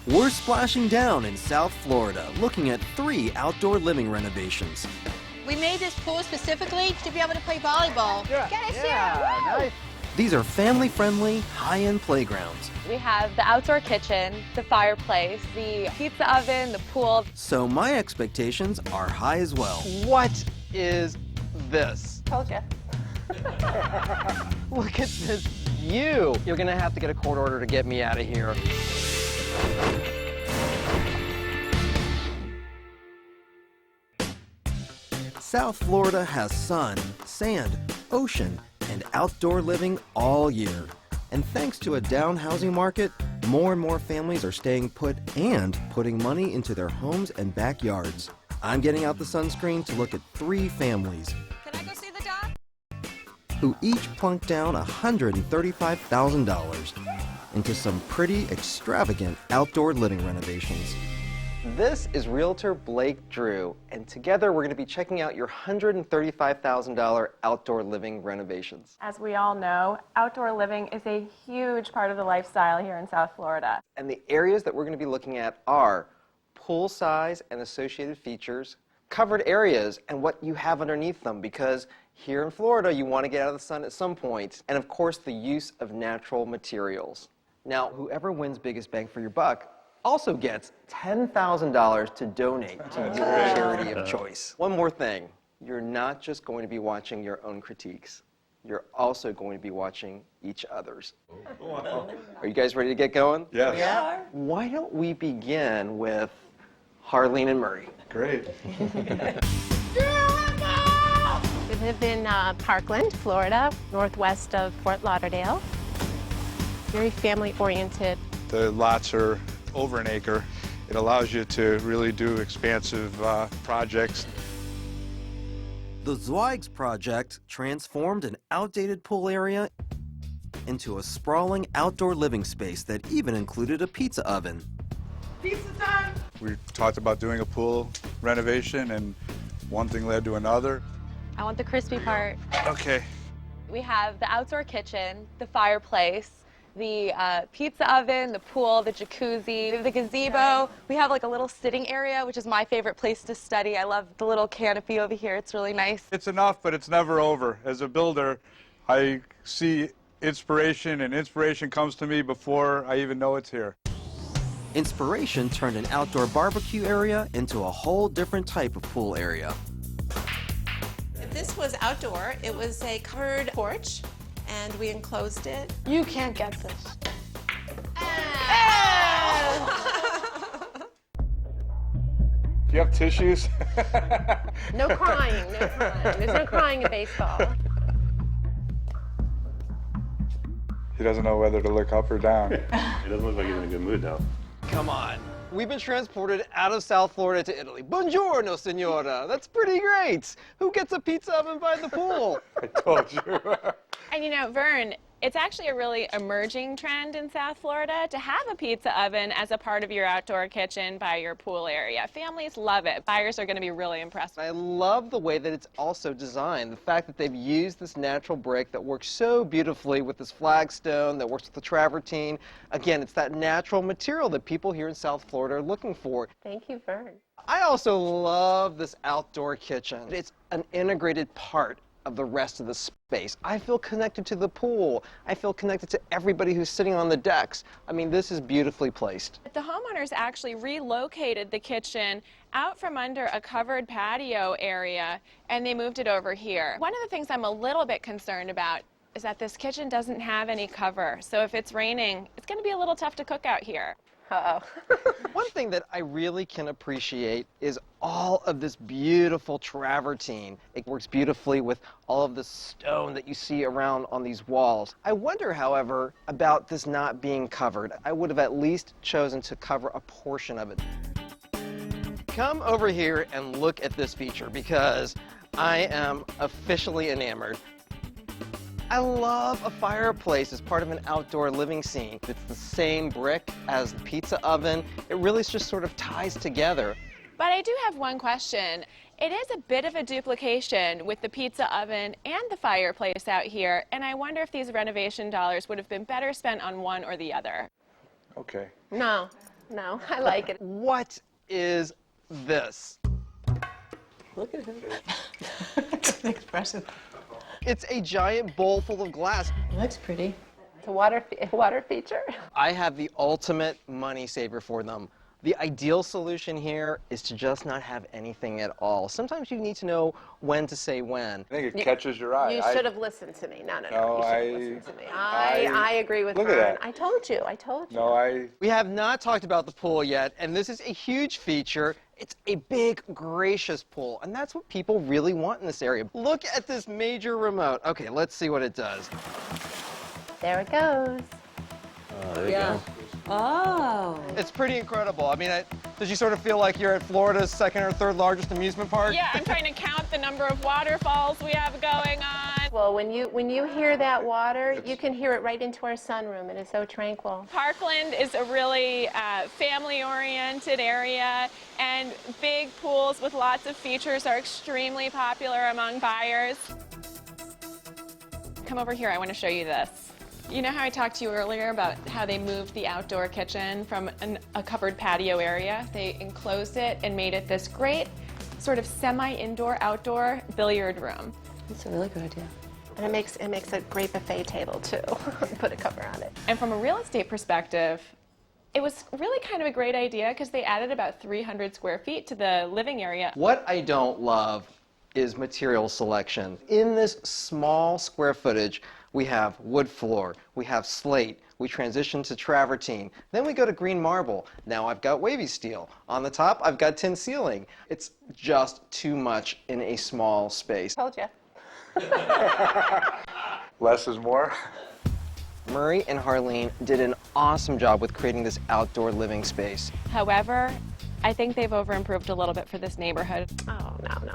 We're splashing down in South Florida, looking at 3 outdoor living renovations. We made this pool specifically to be able to play volleyball. Yeah. Get us Nice. These are family-friendly, high-end playgrounds. We have the outdoor kitchen, the fireplace, the pizza oven, the pool. So my expectations are high as well. What is this? Told you. Look at this view. You're gonna have to get a court order to get me out of here. South Florida has sun, sand, ocean, and outdoor living all year. And thanks to a down housing market, more and more families are staying put and putting money into their homes and backyards. I'm getting out the sunscreen to look at 3 families Can I go see the dog? who each plunked down $135,000 into some pretty extravagant outdoor living renovations. This is Realtor Blake Drew, and together we're going to be checking out your $135,000 outdoor living renovations. As we all know, outdoor living is a huge part of the lifestyle here in South Florida. And the areas that we're going to be looking at are pool size and associated features, covered areas, and what you have underneath them, because here in Florida you want to get out of the sun at some point, and of course the use of natural materials. Now, whoever wins biggest bang for your buck also gets $10,000 to donate to your charity of choice. One more thing, you're not just going to be watching your own critiques, you're also going to be watching each other's. Are you guys ready to get going? Yes. Yeah. Why don't we begin with Harleen and Murray? Great. We live in Parkland, Florida, northwest of Fort Lauderdale. Very family-oriented. The lots are over an acre. It allows you to really do expansive projects. The Zweig's project transformed an outdated pool area into a sprawling outdoor living space that even included a pizza oven. We talked about doing a pool renovation, and one thing led to another. I want the crispy part. Okay. We have the outdoor kitchen, the fireplace, the pizza oven, the pool, the jacuzzi, the gazebo. We have like a little sitting area, which is my favorite place to study. I love the little canopy over here. It's really nice. It's enough, but it's never over. As a builder, I see inspiration, and inspiration comes to me before I even know it's here. Inspiration turned an outdoor barbecue area into a whole different type of pool area. This was outdoor. It was a covered porch, and we enclosed it. You can't get this. Do you have tissues? No crying, no crying. There's no crying in baseball. He doesn't know whether to look up or down. It doesn't look like he's in a good mood now. Come on. We've been transported out of South Florida to Italy. Buongiorno, signora. That's pretty great. Who gets a pizza oven by the pool? I told you. And you know, Vern, it's actually a really emerging trend in South Florida to have a pizza oven as a part of your outdoor kitchen by your pool area. Families love it. Buyers are going to be really impressed. I love the way that it's also designed. The fact that they've used this natural brick that works so beautifully with this flagstone, that works with the travertine. Again, it's that natural material that people here in South Florida are looking for. Thank you, Vern. I also love this outdoor kitchen. It's an integrated part of the rest of the space. I feel connected to the pool. I feel connected to everybody who's sitting on the decks. I mean, this is beautifully placed. The homeowners actually relocated the kitchen out from under a covered patio area, and they moved it over here. One of the things I'm a little bit concerned about is that this kitchen doesn't have any cover. So if it's raining, it's going to be a little tough to cook out here. Uh-oh. One thing that I really can appreciate is all of this beautiful travertine. It works beautifully with all of the stone that you see around on these walls. I wonder, however, about this not being covered. I would have at least chosen to cover a portion of it. Come over here and look at this feature, because I am officially enamored. I love a fireplace as part of an outdoor living scene. It's the same brick as the pizza oven. It really just sort of ties together. But I do have one question. It is a bit of a duplication with the pizza oven and the fireplace out here, and I wonder if these renovation dollars would have been better spent on one or the other. Okay. No. No, I like it. What is this? Look at him. It's an expression. It's a giant bowl full of glass. It looks pretty. It's a water feature. I have the ultimate money saver for them. The ideal solution here is to just not have anything at all. Sometimes you need to know when to say when. I think it catches your eye. You should have listened to me. No. No, You should have listened to me. I agree with Look at Vern. that. I told you. No, We have not talked about the pool yet, and this is a huge feature. It's a big, gracious pool, and that's what people really want in this area. Look at this major remote. Okay, let's see what it does. There it goes. There you go. Oh. It's pretty incredible. I mean, does you sort of feel like you're at Florida's second or third largest amusement park? Yeah, I'm trying to count the number of waterfalls we have going on. Well, when you hear that water, you can hear it right into our sunroom. It is so tranquil. Parkland is a really family-oriented area, and big pools with lots of features are extremely popular among buyers. Come over here, I want to show you this. You know how I talked to you earlier about how they moved the outdoor kitchen from a covered patio area? They enclosed it and made it this great sort of semi-indoor, outdoor billiard room. That's a really good idea. And it makes a great buffet table too. Put a cover on it. And from a real estate perspective, it was really kind of a great idea because they added about 300 square feet to the living area. What I don't love is material selection. In this small square footage, we have wood floor, we have slate, we transition to travertine, then we go to green marble. Now I've got wavy steel. On the top, I've got tin ceiling. It's just too much in a small space. Told you. less is more. Murray and Harleen did an awesome job with creating this outdoor living space. However, I think they've overimproved a little bit for this neighborhood. Oh, no.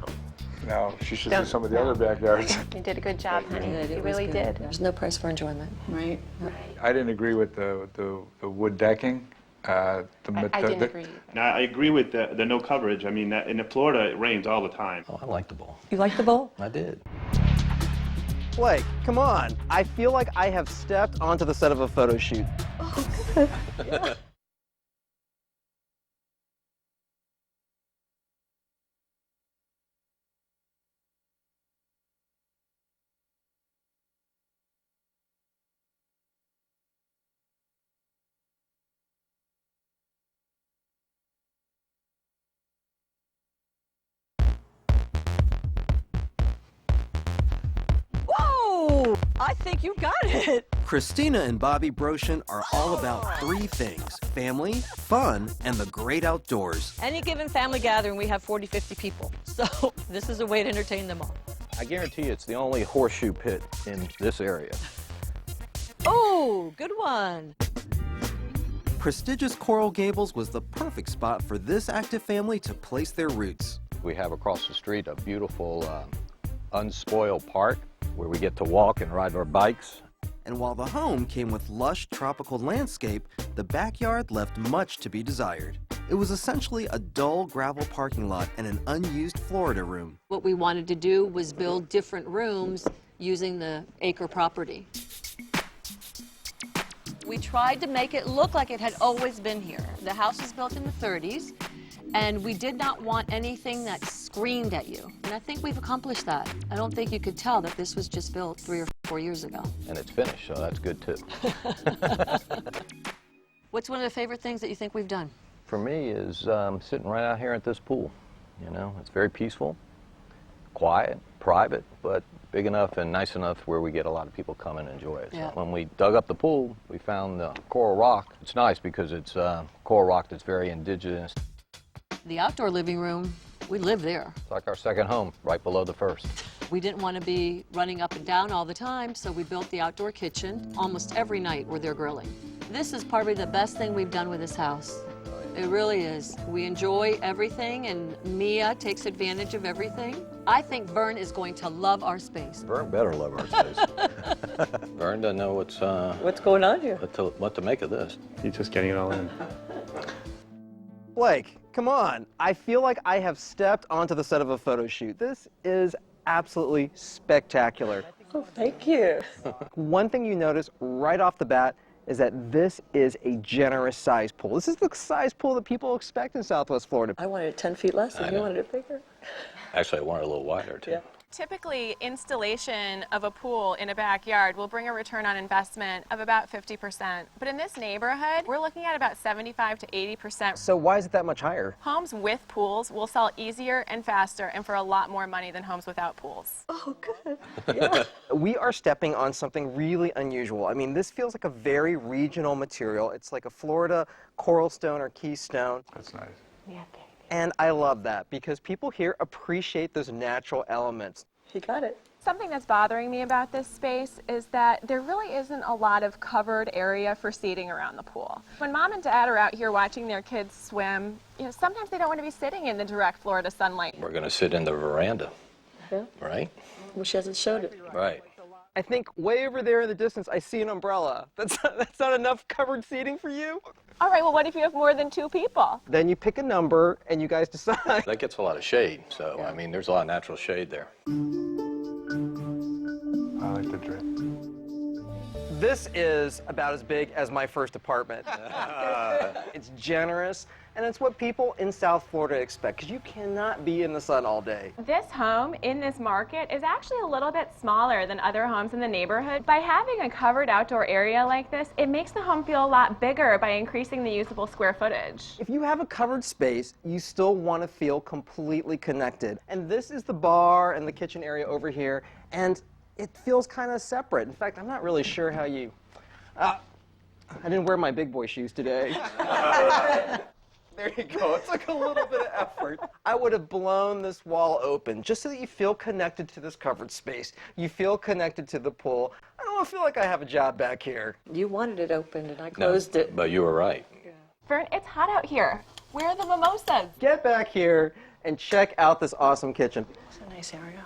Now, she should see some of the other backyards. You did a good job, honey. You really did. There's no price for enjoyment. Right. I didn't agree with the wood decking. I didn't agree. Now, I agree with the no coverage. I mean, in Florida, it rains all the time. Oh, I like the bowl. You like the bowl? I did. Blake, come on. I feel like I have stepped onto the set of a photo shoot. Yeah. Whoa! I think you got it. Christina and Bobby Broshin are all about three things: family, fun, and the great outdoors. Any given family gathering, we have 40, 50 people. So this is a way to entertain them all. I guarantee it's the only horseshoe pit in this area. Oh, good one. Prestigious Coral Gables was the perfect spot for this active family to place their roots. We have across the street a beautiful unspoiled park where we get to walk and ride our bikes. And while the home came with lush tropical landscape, the backyard left much to be desired. It was essentially a dull gravel parking lot and an unused Florida room. What we wanted to do was build different rooms using the acre property. We tried to make it look like it had always been here. The house was built in the 30s, and we did not want anything that screamed at you. And I think we've accomplished that. I don't think you could tell that this was just built 3 or 4 years ago. And it's finished, so that's good too. What's one of the favorite things that you think we've done? For me is sitting right out here at this pool. You know, it's very peaceful, quiet, private, but big enough and nice enough where we get a lot of people come and enjoy it. Yeah. So when we dug up the pool, we found the coral rock. It's nice because it's coral rock that's very indigenous. The outdoor living room, we live there. It's like our second home, right below the first. We didn't want to be running up and down all the time, so we built the outdoor kitchen. Almost every night we're there grilling. This is probably the best thing we've done with this house. It really is. We enjoy everything, and Mia takes advantage of everything. I think Vern is going to love our space. Vern better love our space. Vern doesn't know What's going on here? what to make of this. He's just getting it all in. Blake, come on. I feel like I have stepped onto the set of a photo shoot. This is absolutely spectacular. Oh, thank you. One thing you notice right off the bat is that this is a generous size pool. This is the size pool that people expect in Southwest Florida. I wanted it 10 feet less and you wanted it bigger. Actually, I wanted it a little wider, too. Yeah. Typically, installation of a pool in a backyard will bring a return on investment of about 50%. But in this neighborhood, we're looking at about 75 to 80%. So why is it that much higher? Homes with pools will sell easier and faster and for a lot more money than homes without pools. Oh, good. Yeah. We are stepping on something really unusual. I mean, this feels like a very regional material. It's like a Florida coral stone or keystone. That's nice. Yeah, And I love that because people here appreciate those natural elements. He got it. Something that's bothering me about this space is that there really isn't a lot of covered area for seating around the pool. When mom and dad are out here watching their kids swim, sometimes they don't want to be sitting in the direct Florida sunlight. We're going to sit in the veranda, right? Well, she hasn't showed it. Right. I think way over there in the distance, I see an umbrella. That's not enough covered seating for you? All right, well, what if you have more than 2 people? Then you pick a number and you guys decide. That gets a lot of shade, so, I mean, there's a lot of natural shade there. I like the drip. This is about as big as my first apartment. It's generous, and it's what people in South Florida expect, because you cannot be in the sun all day. This home in this market is actually a little bit smaller than other homes in the neighborhood. By having a covered outdoor area like this, it makes the home feel a lot bigger by increasing the usable square footage. If you have a covered space, you still want to feel completely connected. And this is the bar and the kitchen area over here, and it feels kind of separate. In fact, I'm not really sure how you... I didn't wear my big boy shoes today. There you go. It's like a little bit of effort. I would have blown this wall open just so that you feel connected to this covered space. You feel connected to the pool. I don't feel like I have a job back here. You wanted it opened and I closed it. But you were right. Vern, it's hot out here. Where are the mimosas? Get back here and check out this awesome kitchen. It's a nice area.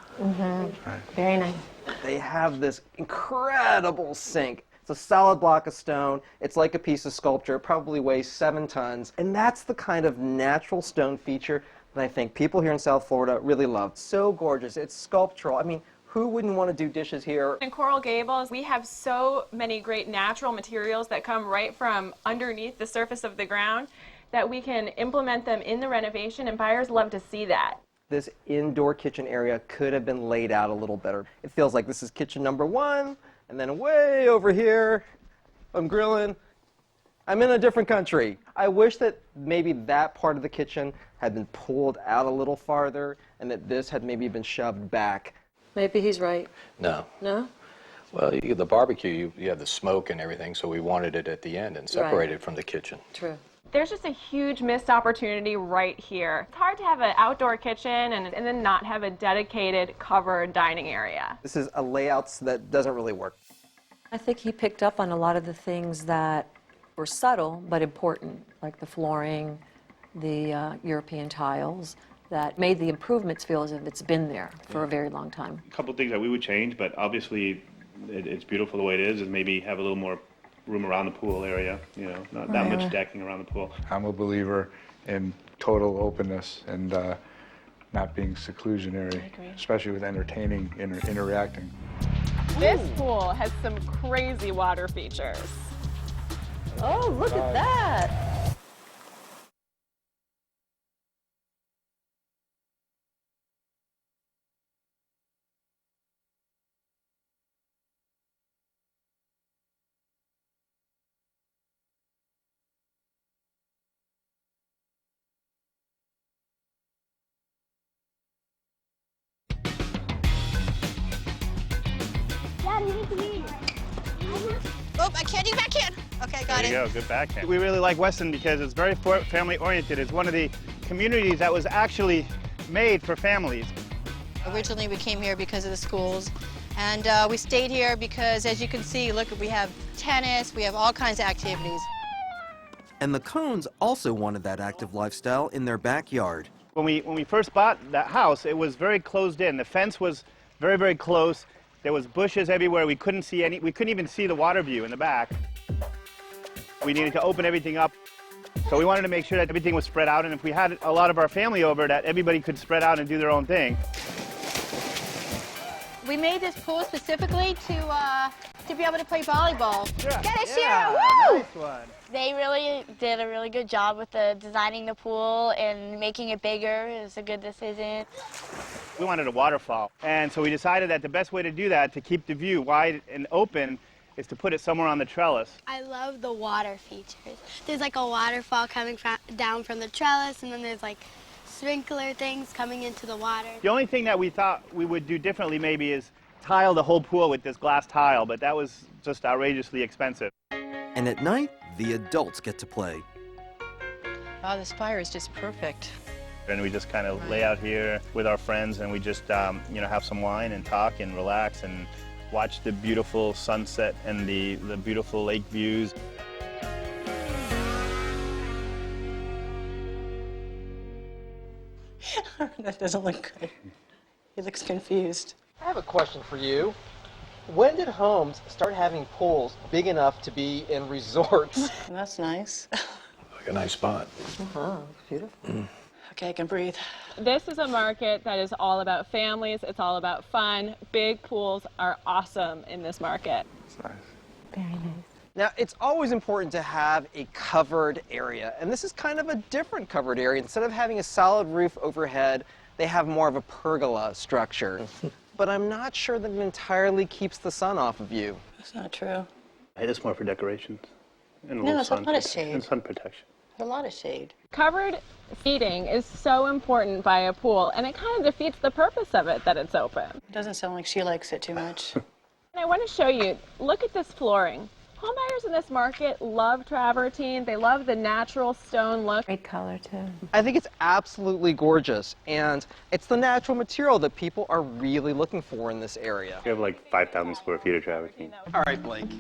very nice. They have this incredible sink. It's a solid block of stone. It's like a piece of sculpture. It probably weighs 7 tons. And that's the kind of natural stone feature that I think people here in South Florida really love. So gorgeous. It's sculptural. I mean, who wouldn't want to do dishes here? In Coral Gables, we have so many great natural materials that come right from underneath the surface of the ground that we can implement them in the renovation, and buyers love to see that. This indoor kitchen area could have been laid out a little better. It feels like this is kitchen number 1, and then way over here, I'm grilling. I'm in a different country. I wish that maybe that part of the kitchen had been pulled out a little farther, and that this had maybe been shoved back. Maybe he's right. No. No? Well, the barbecue, you have the smoke and everything, so we wanted it at the end and separated from the kitchen. True. There's just a huge missed opportunity right here. It's hard to have an outdoor kitchen and then not have a dedicated covered dining area. This is a layout that doesn't really work. I think he picked up on a lot of the things that were subtle but important, like the flooring, the European tiles, that made the improvements feel as if it's been there for a very long time. A couple of things that we would change, but obviously it's beautiful the way it is maybe have a little more room around the pool area, not that much decking around the pool. I'm a believer in total openness and not being seclusionary, especially with entertaining, interacting. This pool has some crazy water features. Oh, look at that! Oh, I can't get back in. Okay, got it. There you go, good backhand. We really like Weston because it's very family oriented. It's one of the communities that was actually made for families. Originally, we came here because of the schools, and we stayed here because, as you can see, look, we have tennis, we have all kinds of activities. And the Cones also wanted that active lifestyle in their backyard. When we first bought that house, it was very closed in. The fence was very, very close. There was bushes everywhere. We couldn't even see the water view in the back. We needed to open everything up. So we wanted to make sure that everything was spread out, and if we had a lot of our family over, that everybody could spread out and do their own thing. We made this pool specifically to be able to play volleyball. Yeah. Get it, Yeah, Shira! Woo! nice one. They really did a really good job with designing the pool and making it bigger. It was a good decision. We wanted a waterfall, and so we decided that the best way to do that, to keep the view wide and open, is to put it somewhere on the trellis. I love the water features. There's like a waterfall coming down from the trellis, and then there's like sprinkler things coming into the water. The only thing that we thought we would do differently maybe is tile the whole pool with this glass tile, but that was just outrageously expensive. And at night, the adults get to play. Wow, this fire is just perfect. And we just kind of lay out here with our friends, and we just you know, have some wine and talk and relax and watch the beautiful sunset and the beautiful lake views. That doesn't look good. He looks confused. I have a question for you. When did homes start having pools big enough to be in resorts? That's nice. Like a nice spot. Oh, beautiful. Okay, I can breathe. This is a market that is all about families. It's all about fun. Big pools are awesome in this market. It's nice. Very nice. Now, it's always important to have a covered area, and this is kind of a different covered area. Instead of having a solid roof overhead, they have more of a pergola structure. But I'm not sure that it entirely keeps the sun off of you. That's not true. It's more for decorations. And No, it's a lot of shade. And sun protection. A lot of shade. Covered seating is so important by a pool, and it kind of defeats the purpose of it that it's open. It doesn't sound like she likes it too much. And I want to show you, look at this flooring. Homebuyers in this market love travertine. They love the natural stone look. Great color, too. I think it's absolutely gorgeous, and it's the natural material that people are really looking for in this area. We have like 5,000 square feet of travertine. All right, Blake.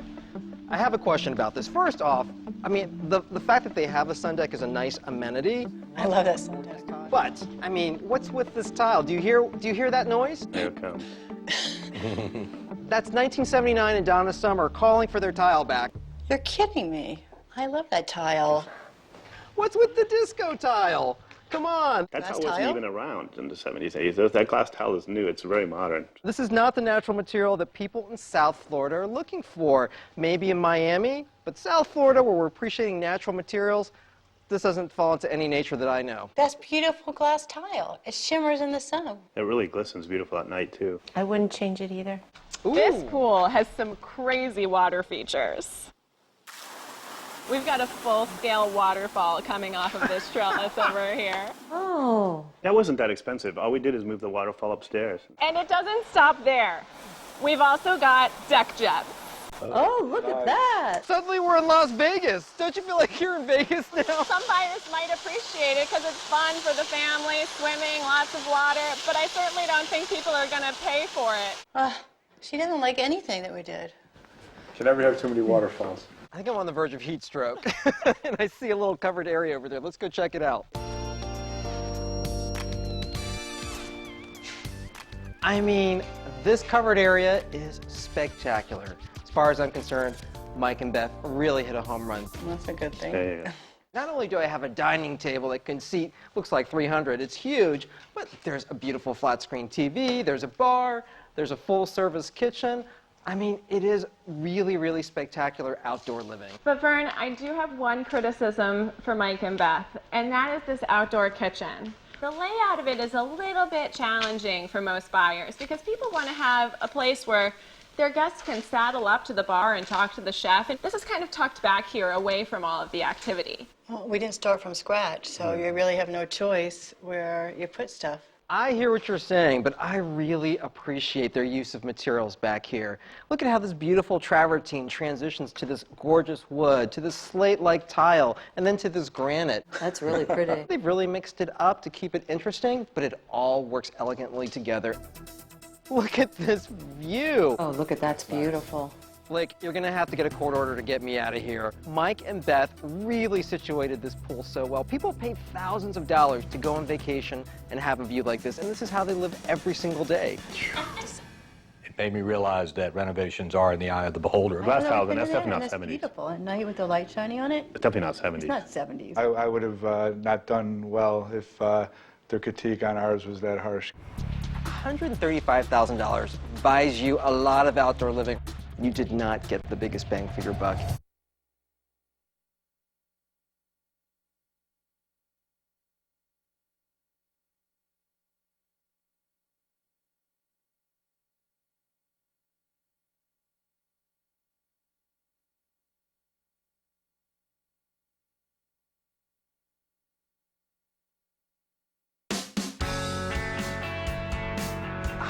I have a question about this. First off, I mean, the fact that they have a sun deck is a nice amenity. I love that sun deck. But, I mean, what's with this tile? Do you hear that noise? There it comes. That's 1979 and Donna Summer calling for their tile back. You're kidding me. I love that tile. What's with the disco tile? Come on. That tile wasn't even around in the 70s, 80s. That glass tile is new. It's very modern. This is not the natural material that people in South Florida are looking for. Maybe in Miami, but South Florida, where we're appreciating natural materials, this doesn't fall into any nature that I know. That's beautiful glass tile. It shimmers in the sun. It really glistens beautiful at night, too. I wouldn't change it either. Ooh. This pool has some crazy water features. We've got a full-scale waterfall coming off of this trellis over here. Oh. That wasn't that expensive. All we did is move the waterfall upstairs. And it doesn't stop there. We've also got deck jets. Oh, look at that. Suddenly we're in Las Vegas. Don't you feel like you're in Vegas now? Some buyers might appreciate it because it's fun for the family, swimming, lots of water, but I certainly don't think people are going to pay for it. She didn't like anything that we did. You never have too many waterfalls. I think I'm on the verge of heat stroke. And I see a little covered area over there. Let's go check it out. I mean, this covered area is spectacular. As far as I'm concerned, Mike and Beth really hit a home run. That's a good thing. Yeah. Not only do I have a dining table that can seat, looks like 300, it's huge, but there's a beautiful flat screen TV, there's a bar, there's a full service kitchen. I mean, it is really, really spectacular outdoor living. But Vern, I do have one criticism for Mike and Beth, and that is this outdoor kitchen. The layout of it is a little bit challenging for most buyers because people want to have a place where their guests can saddle up to the bar and talk to the chef. And this is kind of tucked back here away from all of the activity. Well, we didn't start from scratch, so you really have no choice where you put stuff. I hear what you're saying, but I really appreciate their use of materials back here. Look at how this beautiful travertine transitions to this gorgeous wood, to this slate-like tile, and then to this granite. That's really pretty. They've really mixed it up to keep it interesting, but it all works elegantly together. Look at this view. Oh, look at that's beautiful. Blake, you're going to have to get a court order to get me out of here. Mike and Beth really situated this pool so well. People pay thousands of dollars to go on vacation and have a view like this, and this is how they live every single day. It made me realize that renovations are in the eye of the beholder. Glass tiles, and that's definitely not That's 70s. beautiful. At night with the light shining on it. It's definitely not 70s. It's not 70s. I would have not done well if their critique on ours was that harsh. $135,000. buys you a lot of outdoor living. You did not get the biggest bang for your buck.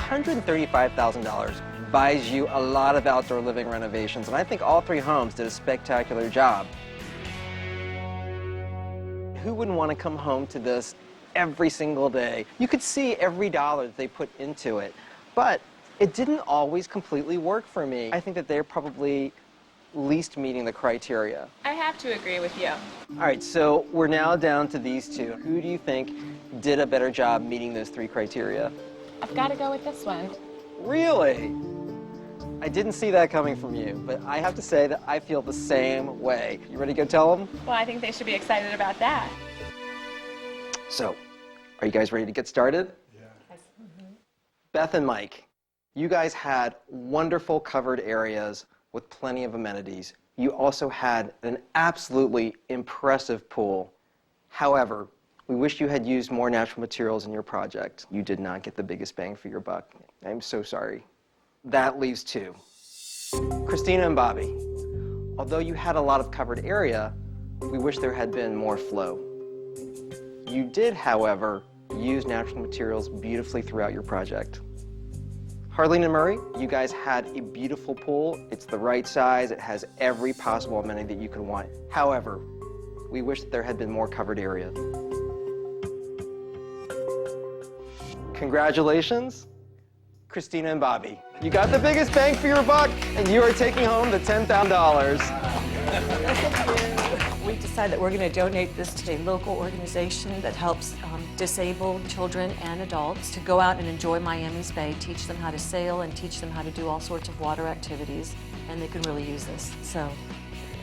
$135,000 buys you a lot of outdoor living renovations, and I think all three homes did a spectacular job. Who wouldn't want to come home to this every single day? You could see every dollar that they put into it, but it didn't always completely work for me. I think that they're probably least meeting the criteria. I have to agree with you. All right, so we're now down to these two. Who do you think did a better job meeting those three criteria? I've got to go with this one. Really? I didn't see that coming from you, but I have to say that I feel the same way. You ready to go tell them? Well, I think they should be excited about that. So, are you guys ready to get started? Yes. Beth and Mike, you guys had wonderful covered areas with plenty of amenities. You also had an absolutely impressive pool. However, we wish you had used more natural materials in your project. You did not get the biggest bang for your buck. I'm so sorry. That leaves two. Christina and Bobby, although you had a lot of covered area, we wish there had been more flow. You did, however, use natural materials beautifully throughout your project. Harleen and Murray, you guys had a beautiful pool. It's the right size. It has every possible amenity that you could want. However, we wish that there had been more covered area. Congratulations, Christina and Bobby. You got the biggest bang for your buck, and you are taking home the $10,000. We decided that we're going to donate this to a local organization that helps disabled children and adults to go out and enjoy Miami's Bay, teach them how to sail and teach them how to do all sorts of water activities, and they can really use this. So,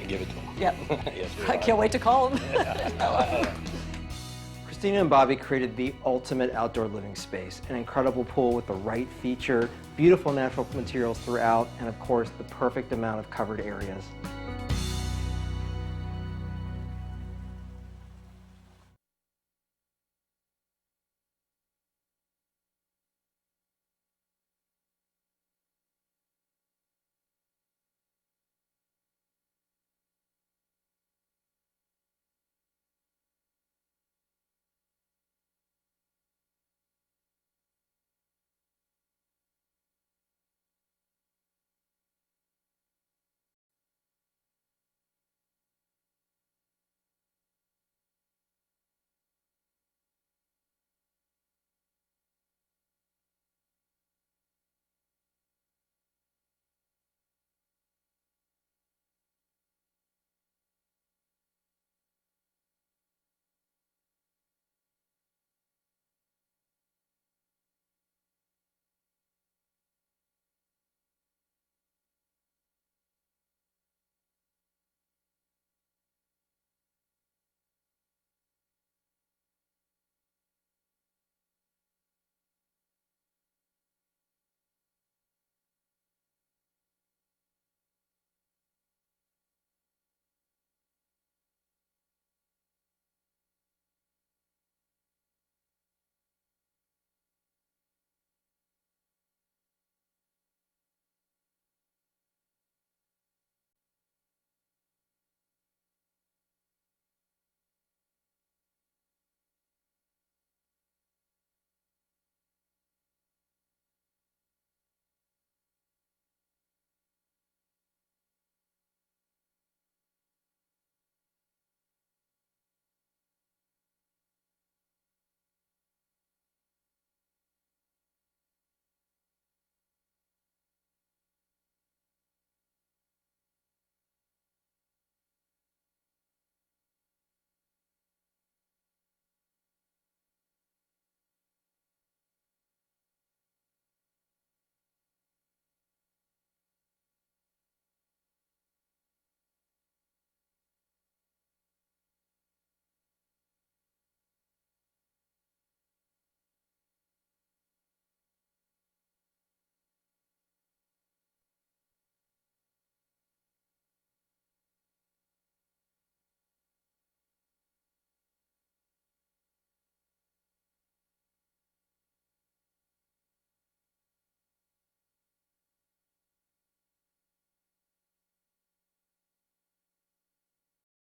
Give it to them. yep. Yes, I can't wait to call them. Christina and Bobby created the ultimate outdoor living space, an incredible pool with the right feature, beautiful natural materials throughout, and of course, the perfect amount of covered areas.